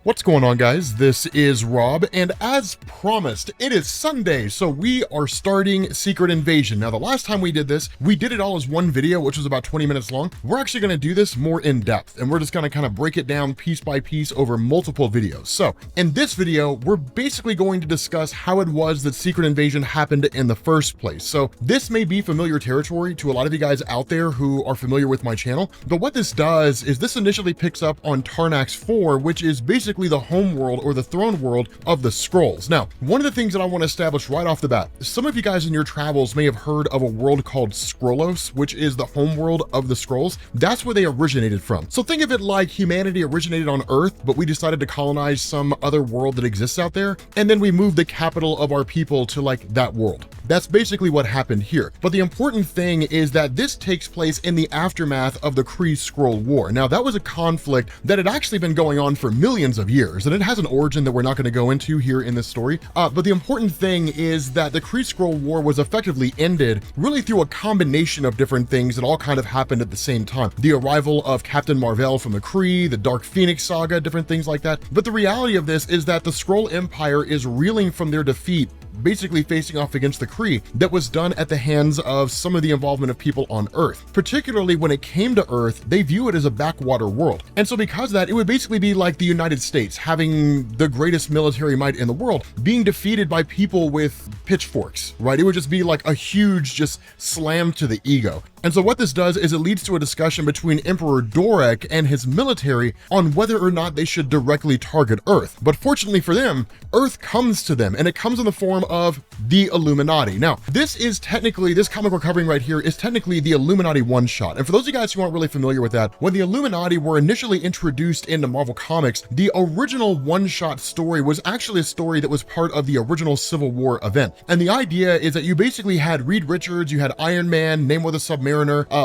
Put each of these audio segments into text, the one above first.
What's going on, guys? This is Rob, and as promised, it is Sunday, so we are starting Secret Invasion. Now, the last time we did this, we did it all as one video, which was about 20 minutes long. We're actually going to do this more in depth, and we're just going to kind of break it down piece by piece over multiple videos. So, in this video, we're basically going to discuss how it was that Secret Invasion happened in the first place. So, this may be familiar territory to a lot of you guys out there who are familiar with my channel, but what this does is this initially picks up on Tarnax 4, which is basically the home world or the throne world of the Skrulls. Now, one of the things that I want to establish right off the bat, some of you guys in your travels may have heard of a world called Skrullos, which is the home world of the Skrulls. That's where they originated from. So think of it like humanity originated on Earth, but we decided to colonize some other world that exists out there, and then we moved the capital of our people to like that world. That's basically what happened here. But the important thing is that this takes place in the aftermath of the Kree-Skrull War. Now, that was a conflict that had actually been going on for millions of years, and it has an origin that we're not going to go into here in this story. But the important thing is that the Kree-Skrull War was effectively ended really through a combination of different things that all kind of happened at the same time. The arrival of Captain Mar-Vell from the Kree, the Dark Phoenix saga, different things like that. But the reality of this is that the Skrull Empire is reeling from their defeat, basically facing off against the Kree, that was done at the hands of some of the involvement of people on Earth. Particularly when it came to Earth, they view it as a backwater world. And so because of that, it would basically be like the United States having the greatest military might in the world, being defeated by people with pitchforks, right? It would just be like a huge just slam to the ego. And so what this does is it leads to a discussion between Emperor Dorek and his military on whether or not they should directly target Earth. But fortunately for them, Earth comes to them, and it comes in the form of the Illuminati. Now, this comic we're covering right here is technically the Illuminati one-shot. And for those of you guys who aren't really familiar with that, when the Illuminati were initially introduced into Marvel Comics, the original one-shot story was actually a story that was part of the original Civil War event. And the idea is that you basically had Reed Richards, you had Iron Man, Namor the Submariner,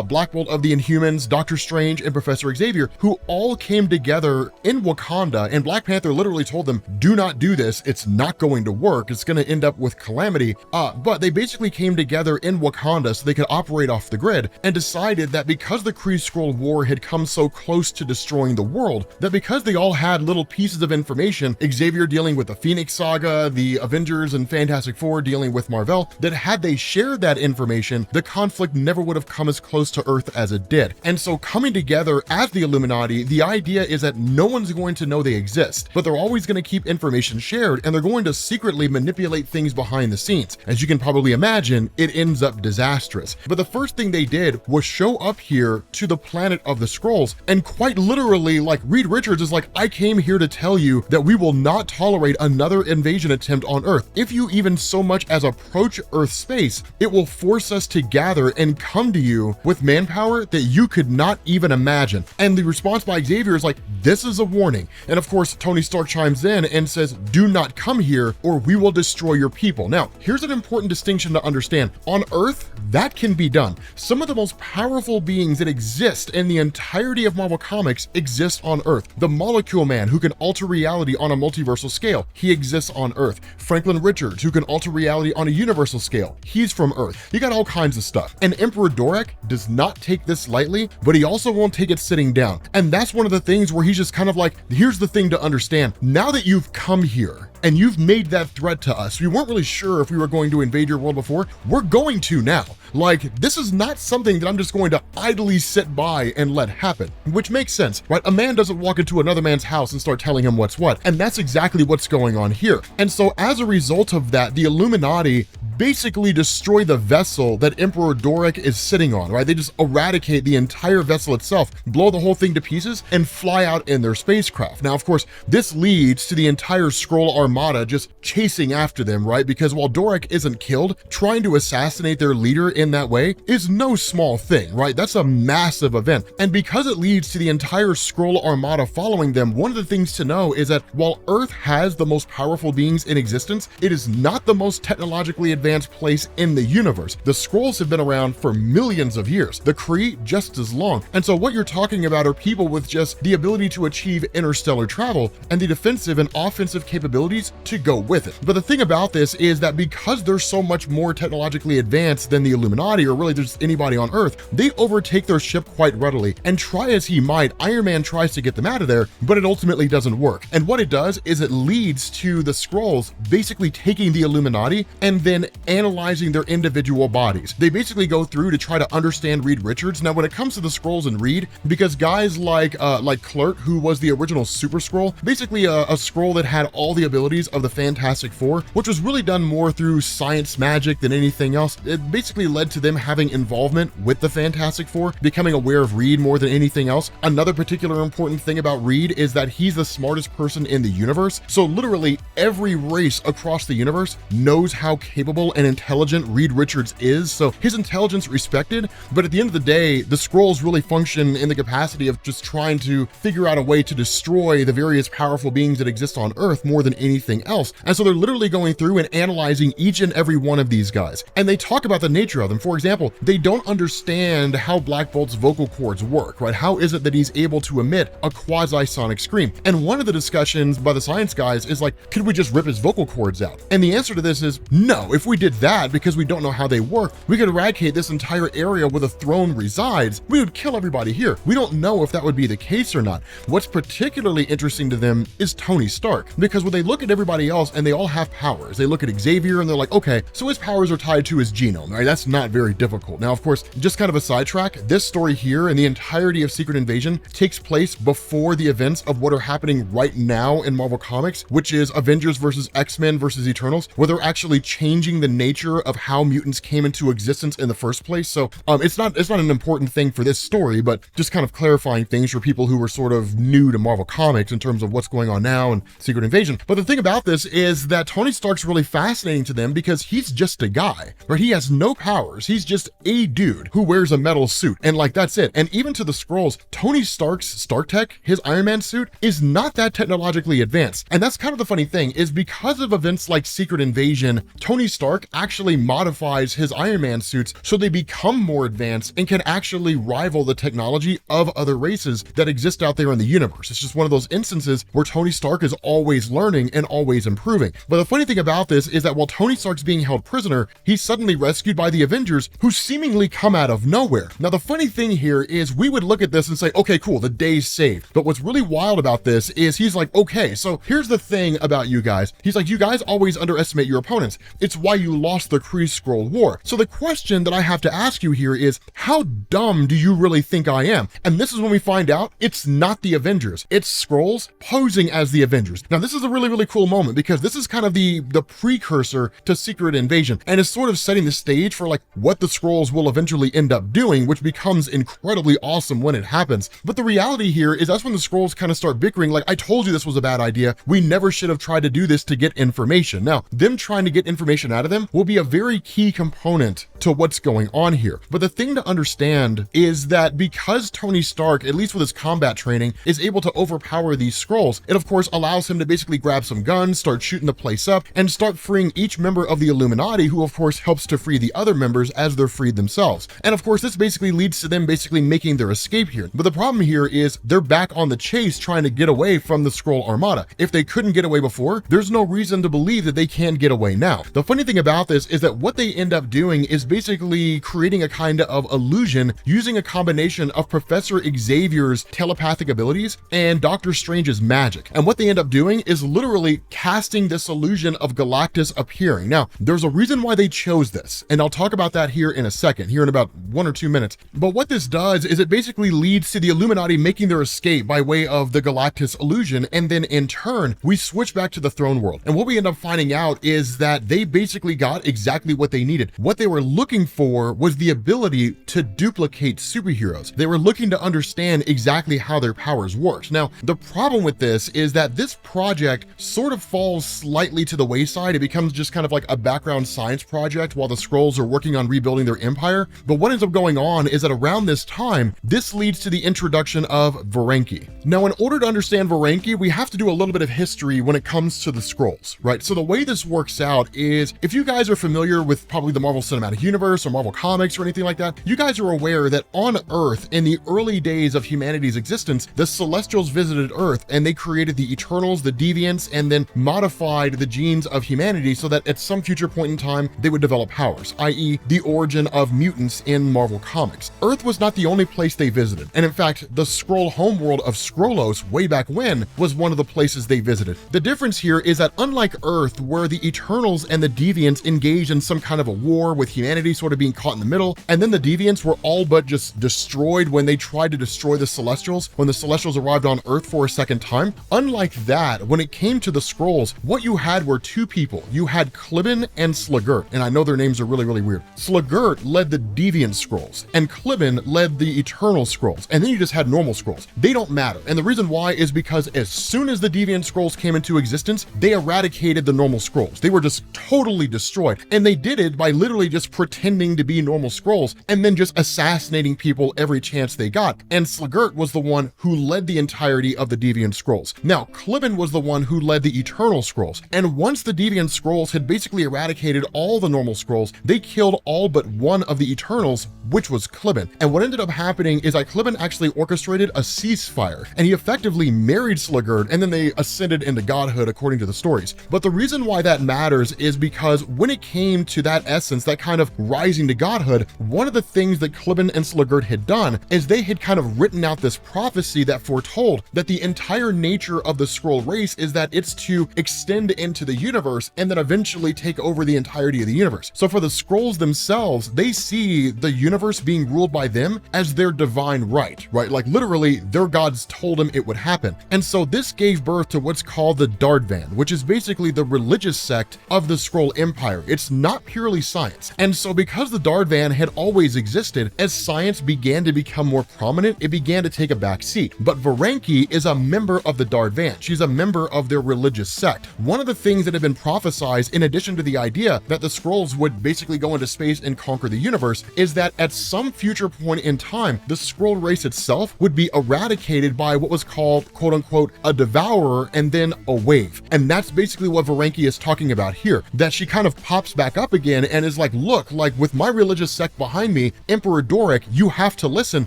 Black Bolt of the Inhumans, Doctor Strange, and Professor Xavier, who all came together in Wakanda, and Black Panther literally told them, do not do this, it's not going to work, it's going to end up with calamity. But they basically came together in Wakanda so they could operate off the grid, and decided that because the Kree-Skrull War had come so close to destroying the world, that because they all had little pieces of information, Xavier dealing with the Phoenix Saga, the Avengers and Fantastic Four dealing with Mar-Vell, that had they shared that information, the conflict never would have come as close to Earth as it did. And so coming together as the Illuminati, the idea is that no one's going to know they exist, but they're always going to keep information shared, and they're going to secretly manipulate things behind the scenes. As you can probably imagine, it ends up disastrous. But the first thing they did was show up here to the planet of the Skrulls, and quite literally, like, Reed Richards is like, I came here to tell you that we will not tolerate another invasion attempt on Earth. If you even so much as approach Earth space, it will force us to gather and come to you with manpower that you could not even imagine. And the response by Xavier is like, this is a warning. And of course, Tony Stark chimes in and says, do not come here or we will destroy your people. Now, here's an important distinction to understand. On Earth, that can be done. Some of the most powerful beings that exist in the entirety of Marvel Comics exist on Earth. The Molecule Man, who can alter reality on a multiversal scale, he exists on Earth. Franklin Richards, who can alter reality on a universal scale, he's from Earth. You got all kinds of stuff. And Emperor Dorek does not take this lightly, but he also won't take it sitting down. And that's one of the things where he's just kind of like, here's the thing to understand. Now that you've come here and you've made that threat to us, we weren't really sure if we were going to invade your world before. We're going to now. Like, this is not something that I'm just going to idly sit by and let happen, which makes sense, right? A man doesn't walk into another man's house and start telling him what's what. And that's exactly what's going on here. And so as a result of that, the Illuminati basically destroy the vessel that Emperor Dorek is sitting on, right? They just eradicate the entire vessel itself, blow the whole thing to pieces, and fly out in their spacecraft. Now, of course, this leads to the entire Skrull armada just chasing after them, right? Because while Dorek isn't killed, trying to assassinate their leader in that way is no small thing, right? That's a massive event. And because it leads to the entire Skrull armada following them, one of the things to know is that while Earth has the most powerful beings in existence, it is not the most technologically advanced advanced place in the universe. The Skrulls have been around for millions of years, the Kree just as long. And so what you're talking about are people with just the ability to achieve interstellar travel and the defensive and offensive capabilities to go with it. But the thing about this is that because they're so much more technologically advanced than the Illuminati, or really just anybody on Earth, they overtake their ship quite readily. And try as he might, Iron Man tries to get them out of there, but it ultimately doesn't work. And what it does is it leads to the Skrulls basically taking the Illuminati and then analyzing their individual bodies. They basically go through to try to understand Reed Richards. Now, when it comes to the Skrulls and Reed, because guys like Kl'rt, who was the original Super Skrull, basically a Skrull that had all the abilities of the Fantastic Four, which was really done more through science magic than anything else. It basically led to them having involvement with the Fantastic Four, becoming aware of Reed more than anything else. Another particular important thing about Reed is that he's the smartest person in the universe. So literally every race across the universe knows how capable and intelligent Reed Richards is. So his intelligence respected, but at the end of the day, the Skrulls really function in the capacity of just trying to figure out a way to destroy the various powerful beings that exist on Earth more than anything else. And so they're literally going through and analyzing each and every one of these guys. And they talk about the nature of them. For example, they don't understand how Black Bolt's vocal cords work, right? How is it that he's able to emit a quasi-sonic scream? And one of the discussions by the science guys is like, could we just rip his vocal cords out? And the answer to this is no. If we did that, because we don't know how they work, we could eradicate this entire area where the throne resides. We would kill everybody here. We don't know if that would be the case or not. What's particularly interesting to them is Tony Stark, because when they look at everybody else and they all have powers, they look at Xavier and they're like, okay, so his powers are tied to his genome, right? That's not very difficult. Now, of course, just kind of a sidetrack, this story here and the entirety of Secret Invasion takes place before the events of what are happening right now in Marvel Comics, which is Avengers versus X-Men versus Eternals, where they're actually changing the nature of how mutants came into existence in the first place. So it's not an important thing for this story, but just kind of clarifying things for people who were sort of new to Marvel Comics in terms of what's going on now in Secret Invasion. But the thing about this is that Tony Stark's really fascinating to them because he's just a guy, right? He has no powers. He's just a dude who wears a metal suit, and like that's it. And even to the Skrulls, Tony Stark's Stark Tech, his Iron Man suit, is not that technologically advanced. And that's kind of the funny thing, is because of events like Secret Invasion, Tony Stark actually modifies his Iron Man suits so they become more advanced and can actually rival the technology of other races that exist out there in the universe. It's just one of those instances where Tony Stark is always learning and always improving. But the funny thing about this is that while Tony Stark's being held prisoner, he's suddenly rescued by the Avengers, who seemingly come out of nowhere. Now, the funny thing here is we would look at this and say, okay, cool, the day's saved. But what's really wild about this is he's like, okay, so here's the thing about you guys. He's like, you guys always underestimate your opponents. It's why you lost the Kree Skrull War. So the question that I have to ask you here is, how dumb do you really think I am? And this is when we find out it's not the Avengers. It's Skrulls posing as the Avengers. Now, this is a really, really cool moment because this is kind of the precursor to Secret Invasion, and is sort of setting the stage for like what the Skrulls will eventually end up doing, which becomes incredibly awesome when it happens. But the reality here is that's when the Skrulls kind of start bickering, like, I told you this was a bad idea. We never should have tried to do this to get information. Now, them trying to get information out of them will be a very key component to what's going on here. But the thing to understand is that because Tony Stark, at least with his combat training, is able to overpower these Skrulls, it of course allows him to basically grab some guns, start shooting the place up, and start freeing each member of the Illuminati, who of course helps to free the other members as they're freed themselves. And of course, this basically leads to them basically making their escape here. But the problem here is they're back on the chase trying to get away from the Skrull Armada. If they couldn't get away before, there's no reason to believe that they can get away now. The funny thing about this is that what they end up doing is basically creating a kind of illusion using a combination of Professor Xavier's telepathic abilities and Doctor Strange's magic. And what they end up doing is literally casting this illusion of Galactus appearing. Now, there's a reason why they chose this, and I'll talk about that here in a second, here in about 1 or 2 minutes. But what this does is it basically leads to the Illuminati making their escape by way of the Galactus illusion, and then in turn, we switch back to the throne world. And what we end up finding out is that they basically got exactly what they needed. What they were looking for was the ability to duplicate superheroes. They were looking to understand exactly how their powers worked. Now, the problem with this is that this project sort of falls slightly to the wayside. It becomes just kind of like a background science project while the Skrulls are working on rebuilding their empire. But what ends up going on is that around this time, this leads to the introduction of Varenki. Now, in order to understand Varenki, we have to do a little bit of history when it comes to the Skrulls, right? So the way this works out is if if you guys are familiar with probably the Marvel Cinematic Universe or Marvel Comics or anything like that, you guys are aware that on Earth, in the early days of humanity's existence, the Celestials visited Earth and they created the Eternals, the Deviants, and then modified the genes of humanity so that at some future point in time, they would develop powers, i.e. the origin of mutants in Marvel Comics. Earth was not the only place they visited, and in fact, the Skrull homeworld of Skrullos way back when was one of the places they visited. The difference here is that unlike Earth, where the Eternals and the Deviants engaged in some kind of a war with humanity sort of being caught in the middle, and then the Deviants were all but just destroyed when they tried to destroy the Celestials, when the Celestials arrived on Earth for a second time. Unlike that, when it came to the Skrulls, what you had were two people. You had Klibbin and Slagurt, and I know their names are really, really weird. Slagurt led the Deviant Skrulls, and Klibbin led the Eternal Skrulls, and then you just had normal Skrulls. They don't matter, and the reason why is because as soon as the Deviant Skrulls came into existence, they eradicated the normal Skrulls. They were just totally destroyed, and they did it by literally just pretending to be normal Skrulls and then just assassinating people every chance they got. And Slagurt was the one who led the entirety of the Deviant Skrulls. Now, Klibbin was the one who led the Eternal Skrulls, and once the Deviant Skrulls had basically eradicated all the normal Skrulls, they killed all but one of the Eternals, which was Klibbin. And what ended up happening is that Klibbin actually orchestrated a ceasefire, and he effectively married Slagurt, and then they ascended into godhood according to the stories. But the reason why that matters is because when it came to that essence, that kind of rising to godhood, one of the things that Klibbin and Slagurt had done is they had kind of written out this prophecy that foretold that the entire nature of the Skrull race is that it's to extend into the universe and then eventually take over the entirety of the universe. So for the Skrulls themselves, they see the universe being ruled by them as their divine right? Like literally their gods told them it would happen. And so this gave birth to what's called the Dardvan, which is basically the religious sect of the Skrull Empire. It's not purely science. And so because the Dardvan had always existed, as science began to become more prominent, it began to take a back seat. But Varanki is a member of the Dardvan. She's a member of their religious sect. One of the things that had been prophesized, in addition to the idea that the Skrulls would basically go into space and conquer the universe, is that at some future point in time, the Skrull race itself would be eradicated by what was called, quote unquote, a devourer and then a wave. And that's basically what Varanki is talking about here, that she kind of pops back up again and is like, look, like with my religious sect behind me, Emperor Doric, you have to listen.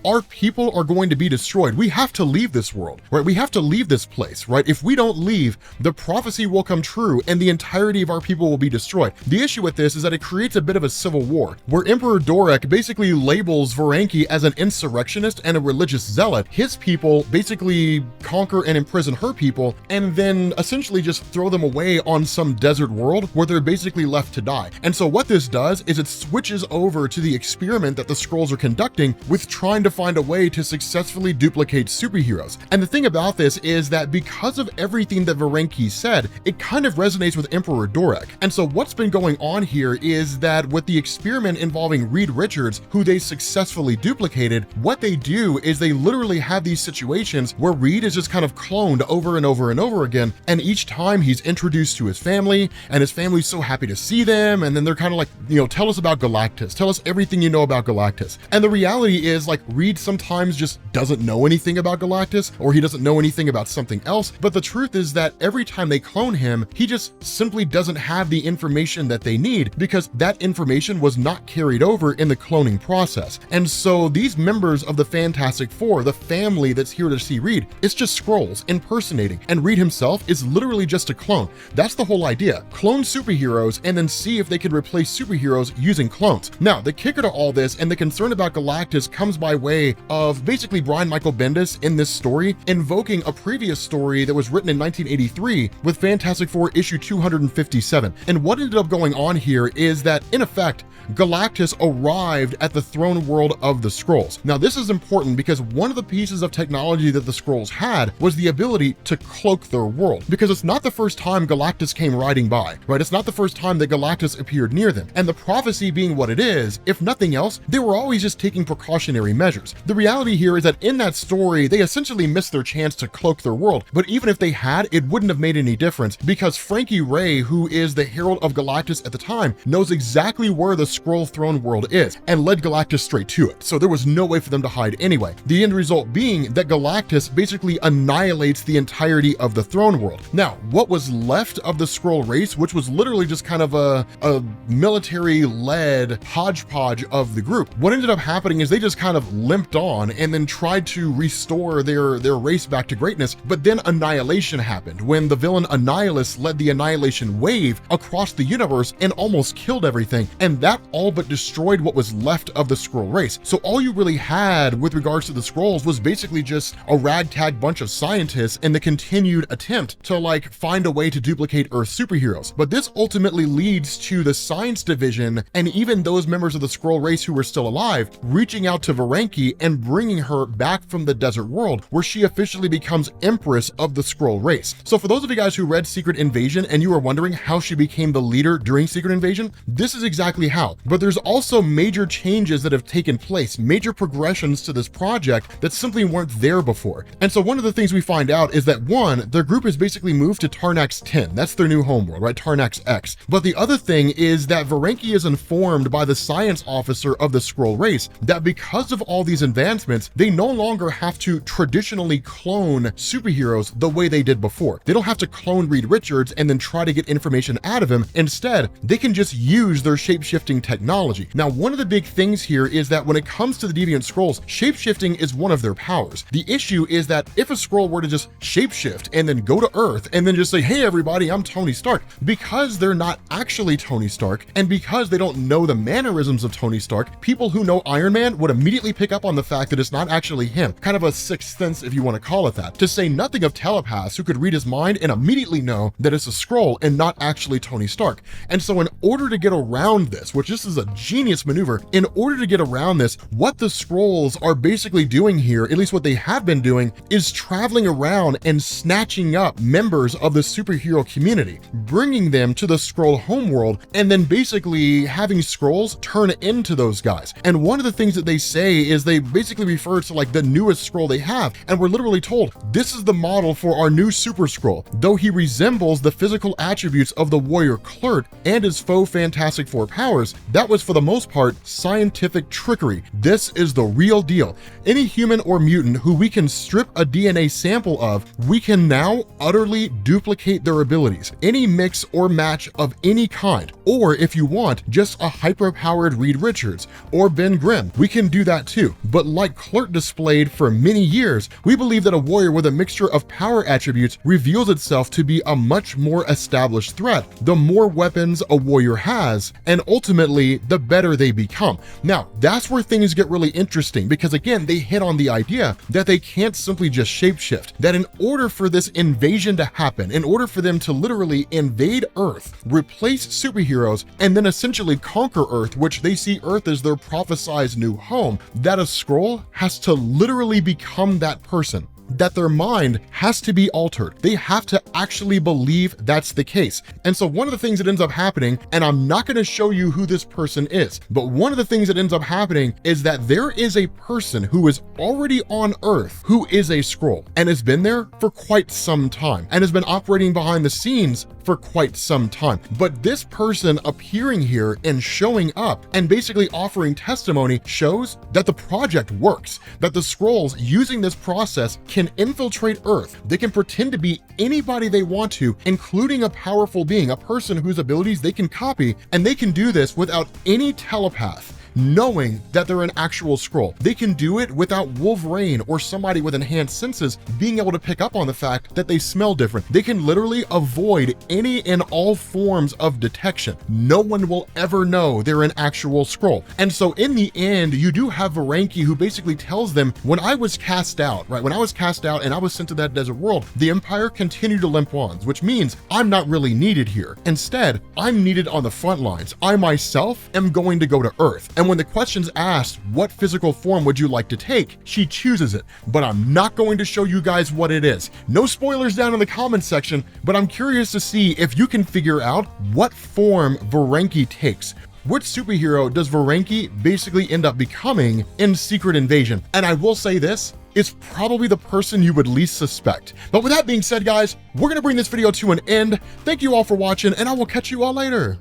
Our people are going to be destroyed. We have to leave this world, right? We have to leave this place, right? If we don't leave, the prophecy will come true and the entirety of our people will be destroyed. The issue with this is that it creates a bit of a civil war where Emperor Doric basically labels Varanki as an insurrectionist and a religious zealot. His people basically conquer and imprison her people and then essentially just throw them away on some desert world where they're basically left to die. And so what this does is it switches over to the experiment that the Skrulls are conducting with trying to find a way to successfully duplicate superheroes. And the thing about this is that because of everything that Varanki said, it kind of resonates with Emperor Doric. And so what's been going on here is that with the experiment involving Reed Richards, who they successfully duplicated, what they do is they literally have these situations where Reed is just kind of cloned over and over and over again. And each time he's introduced to his family and his family's so happy to see them. And then they're kind of like, tell us about Galactus. Tell us everything you know about Galactus. And the reality is like Reed sometimes just doesn't know anything about Galactus, or he doesn't know anything about something else. But the truth is that every time they clone him, he just simply doesn't have the information that they need because that information was not carried over in the cloning process. And so these members of the Fantastic Four, the family that's here to see Reed, it's just Skrulls impersonating, and Reed himself is literally just a clone. That's the whole idea. Clone superheroes and then see if they could replace superheroes using clones. Now, the kicker to all this and the concern about Galactus comes by way of basically Brian Michael Bendis in this story invoking a previous story that was written in 1983 with Fantastic Four issue 257. And what ended up going on here is that, in effect, Galactus arrived at the throne world of the Skrulls. Now, this is important because one of the pieces of technology that the Skrulls had was the ability to cloak their world, because it's not the first time Galactus came riding by, right? It's not the first time that Galactus appeared near them. And the prophecy being what it is, if nothing else, they were always just taking precautionary measures. The reality here is that in that story, they essentially missed their chance to cloak their world. But even if they had, it wouldn't have made any difference because Frankie Ray, who is the Herald of Galactus at the time, knows exactly where the Skrull throne world is and led Galactus straight to it. So there was no way for them to hide anyway. The end result being that Galactus basically annihilates the entirety of the throne world. Now, what was left of the Skrull race, which was literally just was kind of a military-led hodgepodge of the group. What ended up happening is they just kind of limped on and then tried to restore their race back to greatness, but then annihilation happened when the villain Annihilus led the Annihilation Wave across the universe and almost killed everything, and that all but destroyed what was left of the Skrull race. So all you really had with regards to the Skrulls was basically just a ragtag bunch of scientists and the continued attempt to like find a way to duplicate Earth's superheroes. But this ultimately leads to the science division and even those members of the Skrull race who were still alive reaching out to Varenki and bringing her back from the desert world, where she officially becomes Empress of the Skrull race. So for those of you guys who read Secret Invasion and you were wondering how she became the leader during Secret Invasion, this is exactly how. But there's also major changes that have taken place, major progressions to this project that simply weren't there before. And so one of the things we find out is that one, their group has basically moved to Tarnax 10. That's their new homeworld, right? Tarnax X. But the other thing is that Varenki is informed by the science officer of the Skrull race that because of all these advancements, they no longer have to traditionally clone superheroes the way they did before. They don't have to clone Reed Richards and then try to get information out of him. Instead, they can just use their shape-shifting technology. Now, one of the big things here is that when it comes to the Deviant Skrulls, shape-shifting is one of their powers. The issue is that if a Skrull were to just shape-shift and then go to Earth and then just say, hey everybody, I'm Tony Stark, because they're not actually Tony Stark and because they don't know the mannerisms of Tony Stark, people who know Iron Man would immediately pick up on the fact that it's not actually him. Kind of a sixth sense, if you want to call it that. To say nothing of telepaths who could read his mind and immediately know that it's a Skrull and not actually Tony Stark. And so in order to get around this, which this is a genius maneuver, in order to get around this, what the Skrulls are basically doing here, at least what they have been doing, is traveling around and snatching up members of the superhero community, bringing them to the Skrull homeworld, and then basically having Skrulls turn into those guys. And one of the things that they say is they basically refer to like the newest Skrull they have, and we're literally told this is the model for our new Super Skrull. Though he resembles the physical attributes of the warrior Kl'rt and his faux Fantastic Four powers, that was for the most part scientific trickery. This is the real deal. Any human or mutant who we can strip a DNA sample of, we can now utterly duplicate their abilities. Any mix or match of any kind, or if you want, just a hyper-powered Reed Richards or Ben Grimm, we can do that too. But like Kl'rt displayed for many years, we believe that a warrior with a mixture of power attributes reveals itself to be a much more established threat. The more weapons a warrior has, and ultimately, the better they become. Now, that's where things get really interesting, because again, they hit on the idea that they can't simply just shapeshift, that in order for this invasion to happen, in order for them to literally invade Earth, replace superheroes, and then essentially conquer Earth, which they see Earth as their prophesized new home, that a Skrull has to literally become that person. That their mind has to be altered. They have to actually believe that's the case. And so one of the things that ends up happening, and I'm not going to show you who this person is, but one of the things that ends up happening is that there is a person who is already on Earth who is a Skrull and has been there for quite some time and has been operating behind the scenes for quite some time. But this person appearing here and showing up and basically offering testimony shows that the project works, that the Skrulls using this process can infiltrate Earth. They can pretend to be anybody they want to, including a powerful being, a person whose abilities they can copy, and they can do this without any telepath knowing that they're an actual Skrull. They can do it without Wolverine or somebody with enhanced senses being able to pick up on the fact that they smell different. They can literally avoid any and all forms of detection. No one will ever know they're an actual Skrull. And so in the end, you do have Varenki who basically tells them, when I was cast out, right? When I was cast out and I was sent to that desert world, the Empire continued to limp on, which means I'm not really needed here. Instead, I'm needed on the front lines. I myself am going to go to Earth. And when the question's asked, what physical form would you like to take? She chooses it, but I'm not going to show you guys what it is. No spoilers down in the comments section, but I'm curious to see if you can figure out what form Varenki takes. Which superhero does Varenki basically end up becoming in Secret Invasion? And I will say this, it's probably the person you would least suspect. But with that being said, guys, we're gonna bring this video to an end. Thank you all for watching, and I will catch you all later.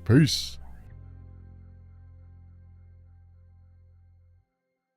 Peace.